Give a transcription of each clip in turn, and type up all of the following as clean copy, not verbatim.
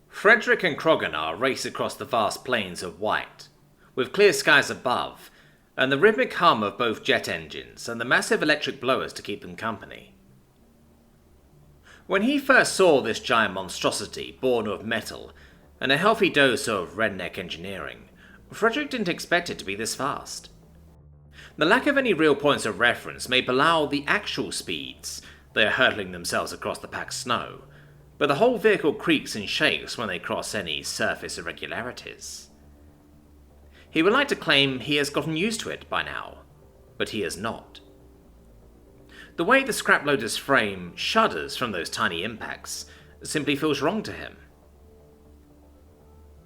Frederick and Kroganar race across the vast plains of white, with clear skies above, and the rhythmic hum of both jet engines and the massive electric blowers to keep them company. When he first saw this giant monstrosity born of metal and a healthy dose of redneck engineering, Frederick didn't expect it to be this fast. The lack of any real points of reference may belie the actual speeds they are hurtling themselves across the packed snow, but the whole vehicle creaks and shakes when they cross any surface irregularities. He would like to claim he has gotten used to it by now, but he has not. The way the scraploader's frame shudders from those tiny impacts simply feels wrong to him.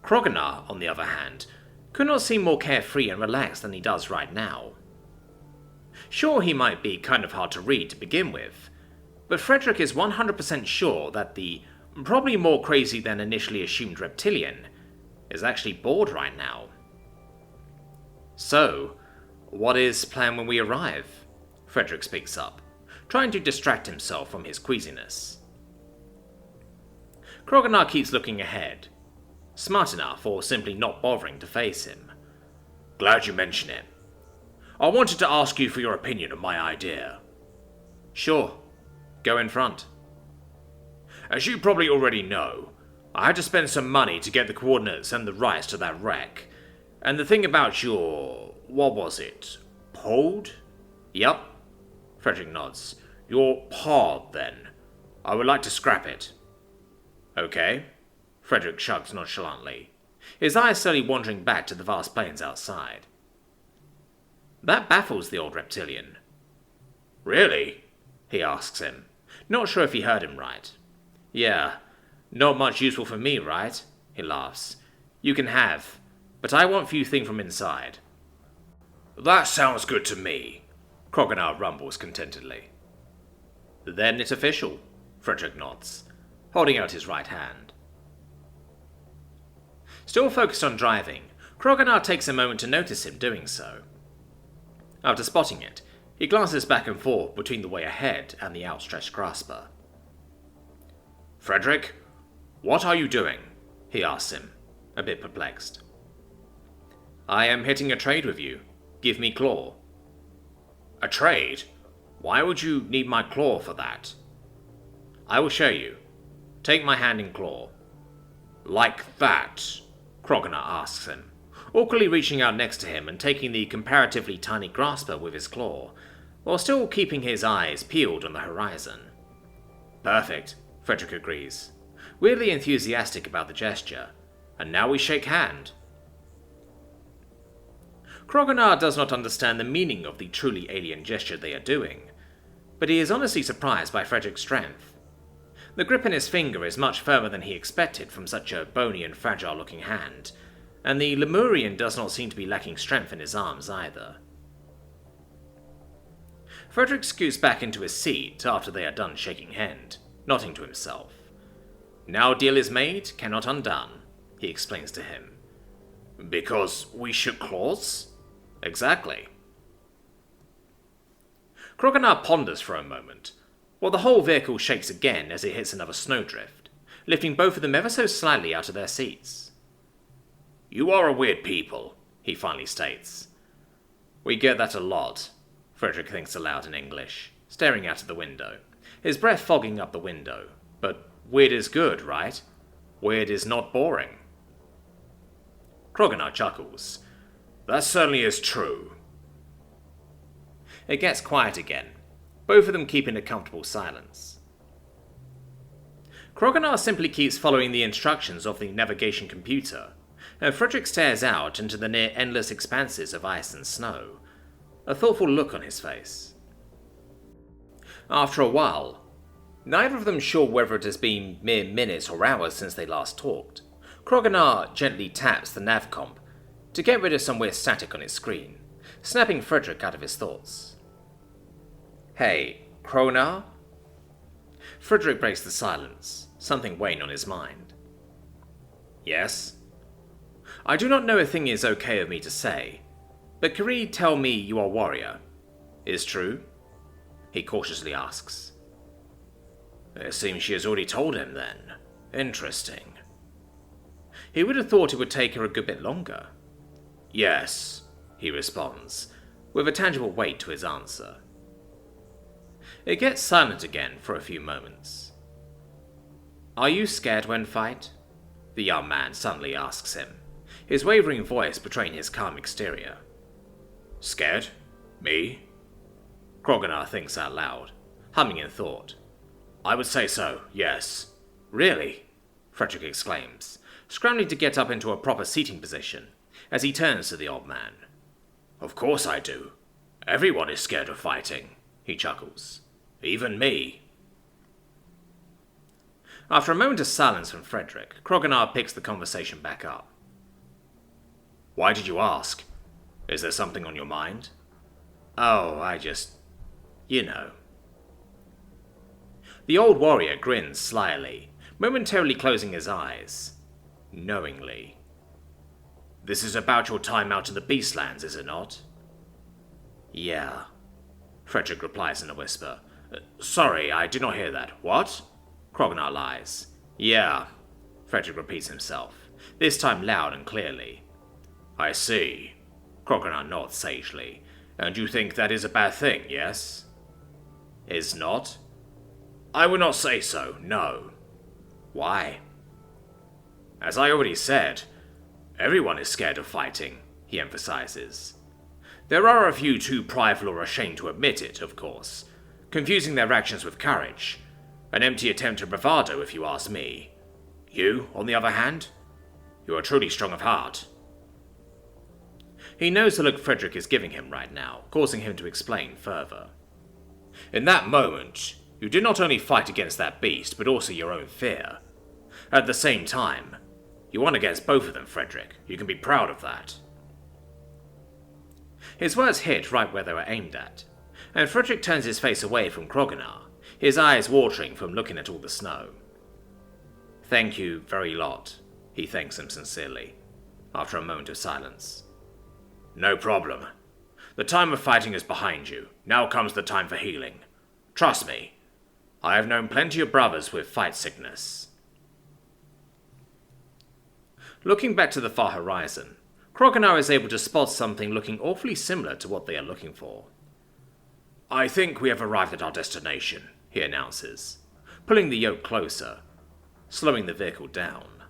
Kroganar, on the other hand, could not seem more carefree and relaxed than he does right now. Sure, he might be kind of hard to read to begin with, but Frederick is 100% sure that the probably more crazy than initially assumed reptilian is actually bored right now. So, what is plan when we arrive? Frederick speaks up, trying to distract himself from his queasiness. Kroganar keeps looking ahead, smart enough or simply not bothering to face him. Glad you mention it. I wanted to ask you for your opinion on my idea. Sure, go in front. As you probably already know, I had to spend some money to get the coordinates and the rights to that wreck. And the thing about your... what was it? Pod? Yup. Frederick nods. Your pod, then. I would like to scrap it. Okay. Frederick shrugs nonchalantly, his eyes slowly wandering back to the vast plains outside. That baffles the old reptilian. Really? He asks him, not sure if he heard him right. Yeah, not much useful for me, right? He laughs. You can have, but I want few things from inside. That sounds good to me, Kroganar rumbles contentedly. Then it's official, Frederick nods, holding out his right hand. Still focused on driving, Kroganar takes a moment to notice him doing so. After spotting it, he glances back and forth between the way ahead and the outstretched grasper. Frederick, what are you doing? He asks him, a bit perplexed. I am hitting a trade with you. Give me claw. A trade? Why would you need my claw for that? I will show you. Take my hand in claw. Like that? Kroganar asks him, awkwardly reaching out next to him and taking the comparatively tiny grasper with his claw, while still keeping his eyes peeled on the horizon. Perfect, Frederick agrees, weirdly enthusiastic about the gesture, and now we shake hand. Kroganar does not understand the meaning of the truly alien gesture they are doing, but he is honestly surprised by Frederick's strength. The grip in his finger is much firmer than he expected from such a bony and fragile-looking hand, and the Lemurian does not seem to be lacking strength in his arms either. Frederick scoots back into his seat after they are done shaking hand, nodding to himself. Now deal is made, cannot undone, he explains to him. Because we shook claws? Exactly. Kroganar ponders for a moment, while the whole vehicle shakes again as it hits another snowdrift, lifting both of them ever so slightly out of their seats. You are a weird people, he finally states. We get that a lot, Frederick thinks aloud in English, staring out of the window, his breath fogging up the window. But weird is good, right? Weird is not boring. Kroganar chuckles. That certainly is true. It gets quiet again, both of them keeping a comfortable silence. Kroganar simply keeps following the instructions of the navigation computer, and Frederick stares out into the near endless expanses of ice and snow, a thoughtful look on his face. After a while, neither of them sure whether it has been mere minutes or hours since they last talked, Kroganar gently taps the nav comp to get rid of some weird static on his screen, snapping Frederick out of his thoughts. Hey, Kronar? Frederick breaks the silence, something weighing on his mind. Yes? I do not know a thing is okay of me to say, but Kari tell me you are warrior. Is true? He cautiously asks. It seems she has already told him then. Interesting. He would have thought it would take her a good bit longer. Yes, he responds, with a tangible weight to his answer. It gets silent again for a few moments. Are you scared when fight? The young man suddenly asks him, his wavering voice betraying his calm exterior. Scared? Me? Kroganar thinks out loud, humming in thought. I would say so, yes. Really? Frederick exclaims, scrambling to get up into a proper seating position, as he turns to the old man. Of course I do. Everyone is scared of fighting, he chuckles. Even me. After a moment of silence from Frederick, Kroganar picks the conversation back up. Why did you ask? Is there something on your mind? Oh, I just... you know. The old warrior grins slyly, momentarily closing his eyes. Knowingly. This is about your time out in the Beastlands, is it not? Yeah. Frederick replies in a whisper. Sorry, I did not hear that. What? Kroganar lies. Yeah. Frederick repeats himself, this time loud and clearly. I see. Kroganar nods sagely. And you think that is a bad thing, yes? Is not? I would not say so, no. Why? As I already said, everyone is scared of fighting, he emphasizes. There are a few too prideful or ashamed to admit it, of course, confusing their actions with courage. An empty attempt at bravado, if you ask me. You, on the other hand, you are truly strong of heart. He knows the look Frederick is giving him right now, causing him to explain further. In that moment, you did not only fight against that beast, but also your own fear. At the same time, you won against both of them, Frederick. You can be proud of that. His words hit right where they were aimed at, and Frederick turns his face away from Kroganar, his eyes watering from looking at all the snow. Thank you very lot, he thanks him sincerely, after a moment of silence. No problem. The time of fighting is behind you. Now comes the time for healing. Trust me, I have known plenty of brothers with fight sickness. Looking back to the far horizon, Kroganar is able to spot something looking awfully similar to what they are looking for. I think we have arrived at our destination, he announces, pulling the yoke closer, slowing the vehicle down.